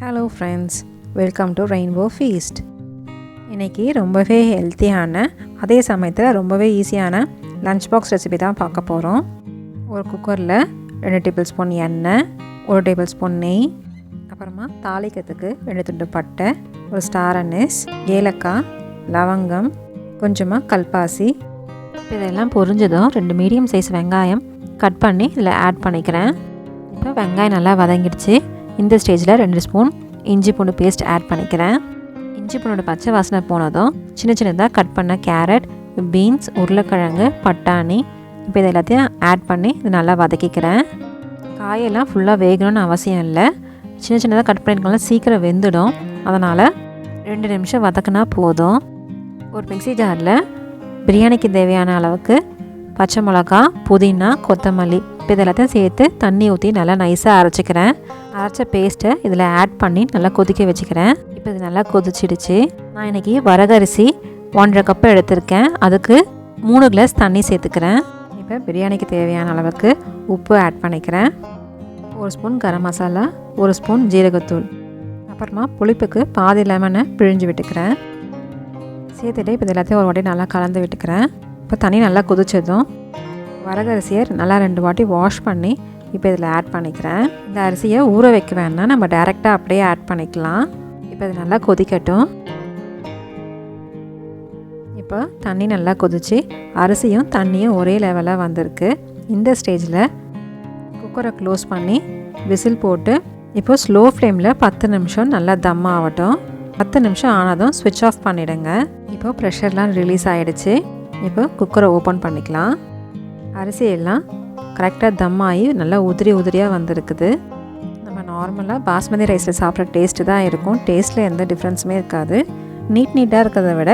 Hello friends, welcome to rainbow feast. இன்றைக்கி ரொம்பவே ஹெல்த்தியான அதே சமயத்தில் ரொம்பவே ஈஸியான லஞ்ச் பாக்ஸ் ரெசிபி தான் பார்க்க போகிறோம். ஒரு குக்கரில் 2 டேபிள் ஸ்பூன் எண்ணெய், 1 டேபிள் ஸ்பூன் நெய், அப்புறமா தாளிக்கிறதுக்கு 2 துண்டு பட்டை, ஒரு ஸ்டார் அனீஸ், ஏலக்காய், லவங்கம், கொஞ்சமாக கல்பாசி. இப்போ இதெல்லாம் பொரிஞ்சதும் 2 மீடியம் சைஸ் வெங்காயம் கட் பண்ணி இதில் ஆட் பண்ணிக்கிறேன். இப்போ வெங்காயம் நல்லா வதங்கிடுச்சு. இந்த ஸ்டேஜில் 2 ஸ்பூன் இஞ்சி பூண்டு பேஸ்ட் ஆட் பண்ணிக்கிறேன். இஞ்சி பூண்டோட பச்சை வாசனை போனதும் சின்னதாக கட் பண்ண கேரட், பீன்ஸ், உருளைக்கிழங்கு, பட்டாணி, இப்போ இது எல்லாத்தையும் ஆட் பண்ணி இது நல்லா வதக்கிக்கிறேன். காயெல்லாம் ஃபுல்லாக வேகணும்னு அவசியம் இல்லை. சின்னதாக கட் பண்ணிருக்கனால சீக்கிரம் வெந்துடும். அதனால் 2 நிமிஷம் வதக்கினா போதும். ஒரு மிக்ஸி ஜாரில் பிரியாணிக்கு தேவையான அளவுக்கு பச்சை மிளகா, புதினா, கொத்தமல்லி, இப்போ இது எல்லாத்தையும் சேர்த்து தண்ணி ஊற்றி நல்லா நைஸாக அரைச்சிக்கிறேன். அரைச்ச பேஸ்ட்டை இதில் ஆட் பண்ணி நல்லா கொதிக்க வச்சுக்கிறேன். இப்போ இது நல்லா கொதிச்சிடுச்சு. நான் இன்றைக்கி வரகரிசி 1.5 கப்பு எடுத்திருக்கேன். அதுக்கு 3 கிளாஸ் தண்ணி சேர்த்துக்கிறேன். இப்போ பிரியாணிக்கு தேவையான அளவுக்கு உப்பு ஆட் பண்ணிக்கிறேன். 1 ஸ்பூன் கரம் மசாலா, 1 ஸ்பூன் ஜீரகத்தூள், அப்புறமா புளிப்புக்கு பாதி லெமனை பிழிஞ்சு விட்டுக்கிறேன். சேர்த்துட்டு இப்போ இது எல்லாத்தையும் ஒரு வாட்டி நல்லா கலந்து விட்டுக்கிறேன். இப்போ தண்ணி நல்லா கொதிச்சதும் வரகரிசியை நல்லா 2 வாட்டி வாஷ் பண்ணி இப்போ இதில் ஆட் பண்ணிக்கிறேன். இந்த அரிசியை ஊற வைக்க வேணாம், நம்ம டைரெக்டாக அப்படியே ஆட் பண்ணிக்கலாம். இப்போ இது நல்லா கொதிக்கட்டும். இப்போ தண்ணி நல்லா கொதிச்சு அரிசியும் தண்ணியும் ஒரே லெவலாக வந்திருக்கு. இந்த ஸ்டேஜில் குக்கரை க்ளோஸ் பண்ணி விசில் போட்டு இப்போ ஸ்லோ ஃப்ளேமில் 10 நிமிஷம் நல்லா தம் ஆகட்டும். 10 நிமிஷம் ஆனதும் ஸ்விட்ச் ஆஃப் பண்ணிவிடுங்க. இப்போ ப்ரெஷர்லாம் ரிலீஸ் ஆகிடுச்சு. இப்போ குக்கரை ஓப்பன் பண்ணிக்கலாம். அரிசியெல்லாம் கரெக்டாக தம் ஆகி நல்லா உதிரியாக வந்திருக்குது. நம்ம நார்மலாக பாஸ்மதி ரைஸில் சாப்பிட்ற டேஸ்ட்டு தான் இருக்கும். டேஸ்ட்டில் எந்த டிஃப்ரென்ஸுமே இருக்காது. நீட்டாக இருக்கிறத விட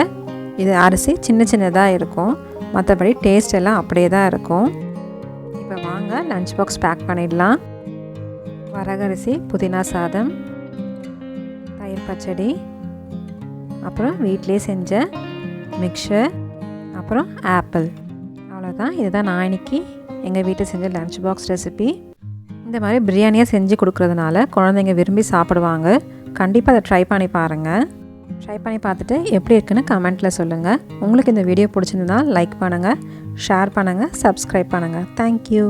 இது அரிசி சின்னதாக இருக்கும். மற்றபடி டேஸ்ட் எல்லாம் அப்படியே தான் இருக்கும். இப்போ வாங்க லஞ்ச் பாக்ஸ் பேக் பண்ணிடலாம். வரகரிசி புதினா சாதம், தயிர் பச்சடி, அப்புறம் வீட்டிலே செஞ்ச மிக்சர், அப்புறம் ஆப்பிள். அவ்வளோதான். இதுதான் நான் இன்றைக்கி எங்கள் வீட்டில் செஞ்ச லஞ்ச் பாக்ஸ் ரெசிபி. இந்த மாதிரி பிரியாணியாக செஞ்சு கொடுக்குறதுனால குழந்தைங்க விரும்பி சாப்பிடுவாங்க. கண்டிப்பாக அதை ட்ரை பண்ணி பாருங்கள். ட்ரை பண்ணி பார்த்துட்டு எப்படி இருக்குன்னு கமெண்ட்டில் சொல்லுங்கள். உங்களுக்கு இந்த வீடியோ பிடிச்சிருந்தா லைக் பண்ணுங்கள், ஷேர் பண்ணுங்கள், சப்ஸ்கிரைப் பண்ணுங்கள். தேங்க்யூ.